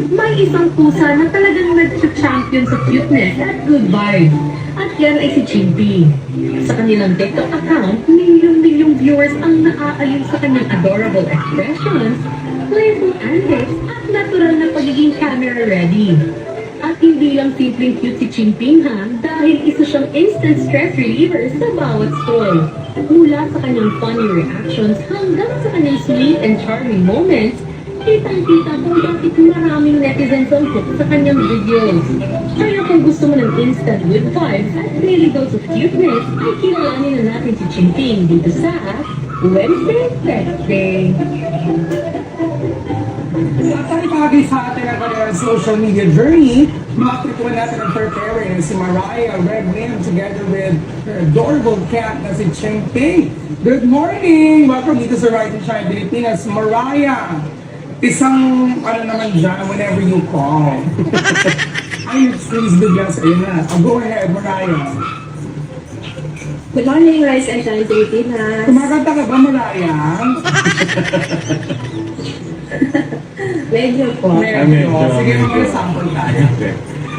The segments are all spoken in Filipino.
May isang pusa na talagang nag-champion sa cuteness at good vibes. At yan ay si Chimpy. Sa kanilang TikTok account, milyong-milyong viewers ang naaaliw sa kanyang adorable expressions, playful antics, at natural na pagiging camera ready. At hindi lang simpleng cute si Chimping ha, dahil isa siyang instant stress reliever sa bawat scroll. Mula sa kanyang funny reactions hanggang sa kanyang sweet and charming moments, kitang-kita kung bakit maraming netizens ang hook sa kanyang videos. Kaya kung gusto mo ng instant good vibes at daily dose of cuteness, ay kilalanin na natin si Chimping dito sa Wednesday Texting. At ang bagay sa ating ang social media journey, makakituan natin ang preparing si Mariah Redwin together with her adorable cat na si Chimping. Good morning! Welcome dito sa Right and Shine Pilipinas. Mariah, isang ano naman dyan whenever you call. Ay, please bigyan sa iyo na. Go ahead, Mariah. Good morning, Rise and Shine Pilipinas. Kumakanta ka ba, Mariah? Medyo po. Medyo. Sige, mag-sample tayo.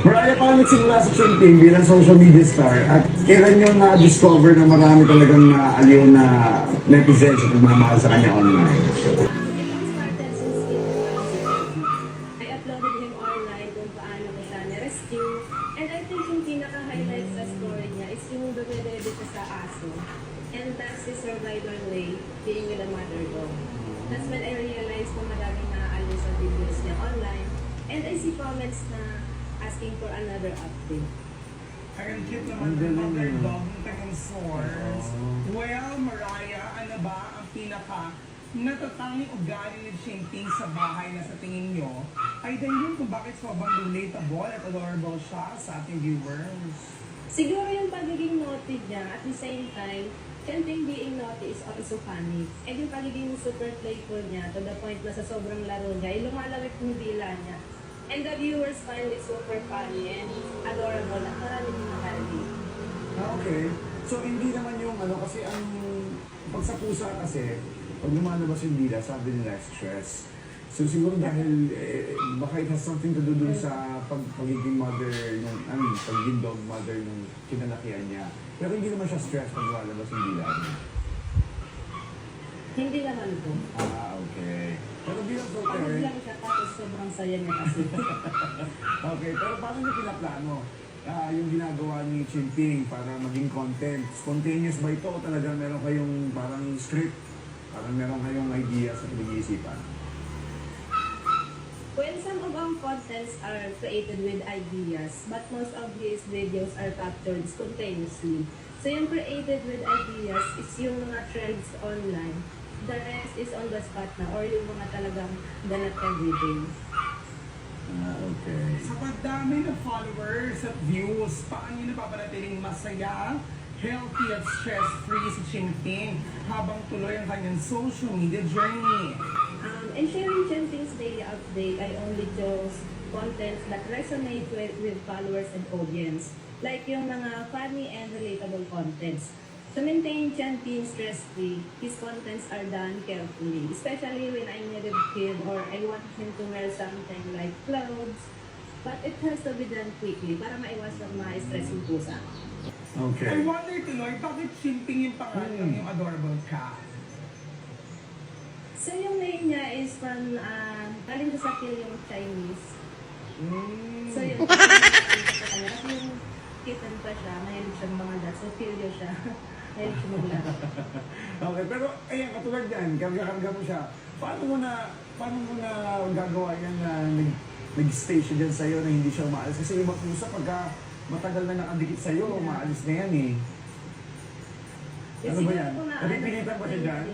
Mariah, paano nagsimula sa Chimping bilang social media star? At kailan nyo na-discover na marami talagang naaliw na netizens at nagmamahal sa kanya online? I uploaded him online kung paano ko siya na-rescue. And I think yung pinaka-highlight sa story niya is yung dumedede siya sa aso. And that's his survival way, being with a mother dog. That's when I realized kung maraming naaalala sa videos niya online. And I see comments na asking for another update. Ay, ang cute naman ng mother dog ng kanyang source. Well, Mariah, ano ba ang pinaka natatanging ugali ni Chimping sa bahay na sa tingin nyo ay dahil kung bakit sobrang relatable at adorable siya sa ating viewers? Siguro yung pagiging naughty niya at the same time, Chimping being naughty is also funny. And yung pagiging super playful niya to the point na sa sobrang laro niya, ay lumalawit yung dila niya. And the viewers find it super funny and adorable at marami din makarelate. Okay. So, hindi naman yung ano, kasi ang pag sa pusa kasi, pag lumalabas yung dila, sabi nila stress. So, siguro dahil, baka it has something to do dun sa pagiging mother, pagiging dog mother ng kinalakihan niya. Pero hindi naman siya stress pag lumalabas yung dila niya. Hindi naman po. Ah, okay. Pero bilang so Pagod lang siya tapos sobrang saya niya kasi. okay, pero paano niyo pinaplano yung ginagawa ni Chimping para maging content? Spontaneous ba ito o talagang meron kayong parang script? Parang meron kayong ideas na pinag-iisipan? Well, some of our contents are created with ideas, but most of his videos are captured spontaneously. So yung created with ideas is yung mga trends online. The rest is on the spot na or yung mga talagang ganap everyday. Ah, okay. Sa pagdami ng followers at views, paano nyo napapanatiling masaya, healthy at stress-free si Chimping habang tuloy ang kanyang social media journey? And sharing Chimping's daily update, I only chose contents that resonate with followers and audience. Like yung mga funny and relatable contents. To maintain Chimping stress-free, his contents are done carefully. Especially when I needed him or I want him to wear something like clothes. But it has to be done quickly para maiwasan ma-stress yung pusa. Okay. I wonder tuloy, bakit Chimping yung pangalan ng yung adorable cat? So yung name niya is from, galing siya sa yung Chinese. So yun, kasi yung kitten pa siya, mahilig siyang mga dat. So Filio siya, mahilig siya maglaro. Okay, pero ayan, katulad yan, karga-karga mo siya. Paano mo na gagawa yan na nag-stay siya dyan sa'yo na hindi siya umaalis? Kasi iba pusa, pagka matagal na nakadikit sa'yo, umaalis na yan eh. Ano ba yan? Napipilitan ba siya dyan?